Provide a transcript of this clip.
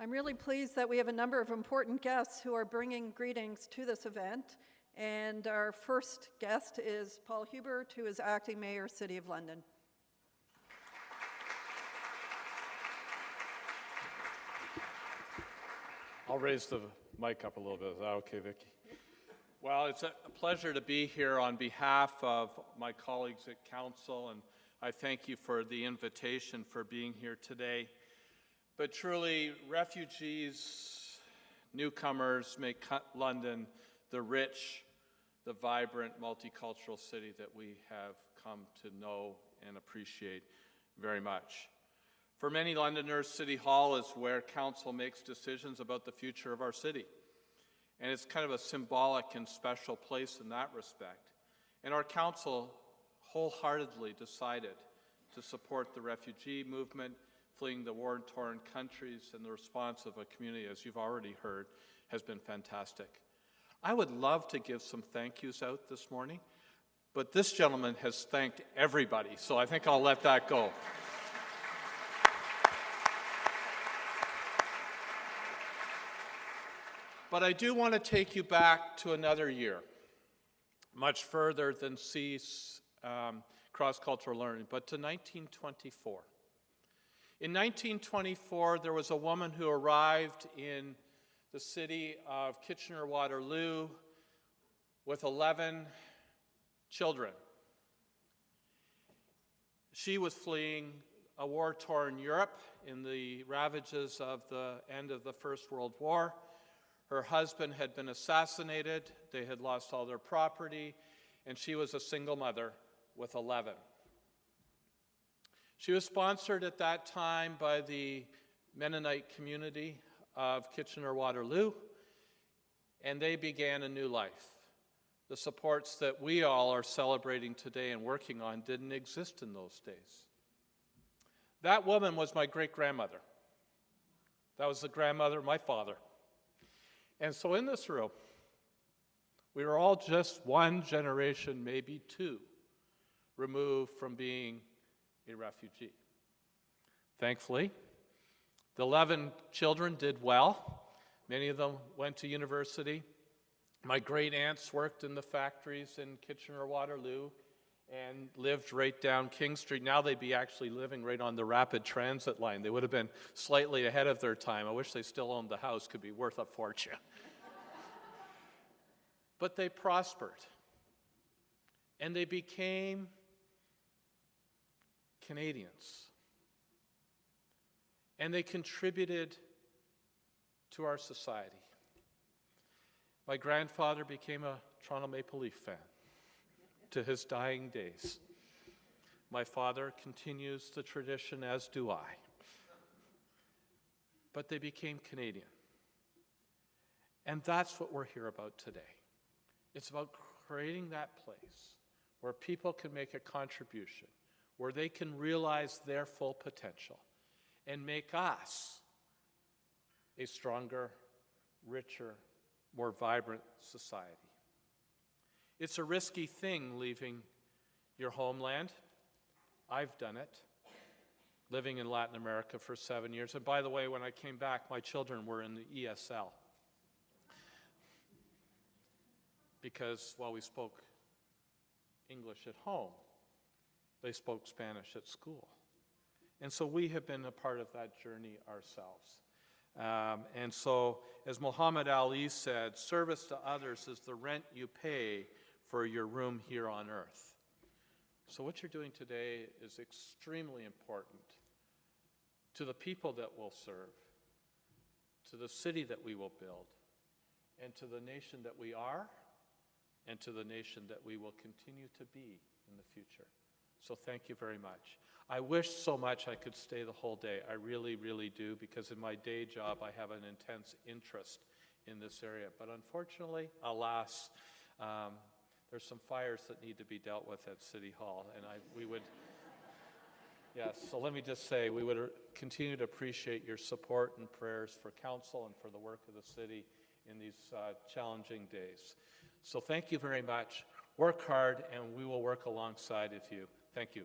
I'm really pleased that we have a number of important guests who are bringing greetings to this event. And our first guest is Paul Hubert, who is Acting Mayor, City of London. I'll raise the mic up a little bit. Is that okay, Vicki? Well, it's a pleasure to be here on behalf of my colleagues at Council, and I thank you for the invitation for being here today. But truly, refugees, newcomers make London the rich, the vibrant, multicultural city that we have come to know and appreciate very much. For many Londoners, City Hall is where Council makes decisions about the future of our city. And it's kind of a symbolic and special place in that respect. And our Council wholeheartedly decided to support the refugee movement, fleeing the war-torn countries, and the response of a community, as you've already heard, has been fantastic. I would love to give some thank yous out this morning, but this gentleman has thanked everybody, so I think I'll let that go. But I do want to take you back to another year, much further than CEAS cross-cultural learning, but to 1924. In 1924, there was a woman who arrived in the city of Kitchener-Waterloo with 11 children. She was fleeing a war-torn Europe in the ravages of the end of the First World War. Her husband had been assassinated, they had lost all their property, and she was a single mother with 11. She was sponsored at that time by the Mennonite community of Kitchener-Waterloo, and they began a new life. The supports that we all are celebrating today and working on didn't exist in those days. That woman was my great-grandmother. That was the grandmother of my father. And so in this room, we were all just one generation, maybe two, removed from being a refugee. Thankfully, the 11 children did well. Many of them went to university. My great aunts worked in the factories in Kitchener-Waterloo and lived right down King Street. Now they'd be actually living right on the rapid transit line. They would have been slightly ahead of their time. I wish they still owned the house. Could be worth a fortune. But they prospered. And they became Canadians. And they contributed to our society. My grandfather became a Toronto Maple Leaf fan to his dying days. My father continues the tradition, as do I. But they became Canadian. And that's what we're here about today. It's about creating that place where people can make a contribution, where they can realize their full potential and make us a stronger, richer, more vibrant society. It's a risky thing leaving your homeland. I've done it, living in Latin America for 7 years. And by the way, when I came back, my children were in the ESL. Because while we spoke English at home, they spoke Spanish at school. And so we have been a part of that journey ourselves. And so, as Muhammad Ali said, service to others is the rent you pay for your room here on earth. So what you're doing today is extremely important to the people that we'll serve, to the city that we will build, and to the nation that we are, and to the nation that we will continue to be in the future. So thank you very much. I wish so much I could stay the whole day. I really, really do, because in my day job I have an intense interest in this area. But unfortunately, alas, there's some fires that need to be dealt with at City Hall, and we would, yes, so let me just say, we would continue to appreciate your support and prayers for Council and for the work of the city in these challenging days. So thank you very much. Work hard, and we will work alongside of you. Thank you.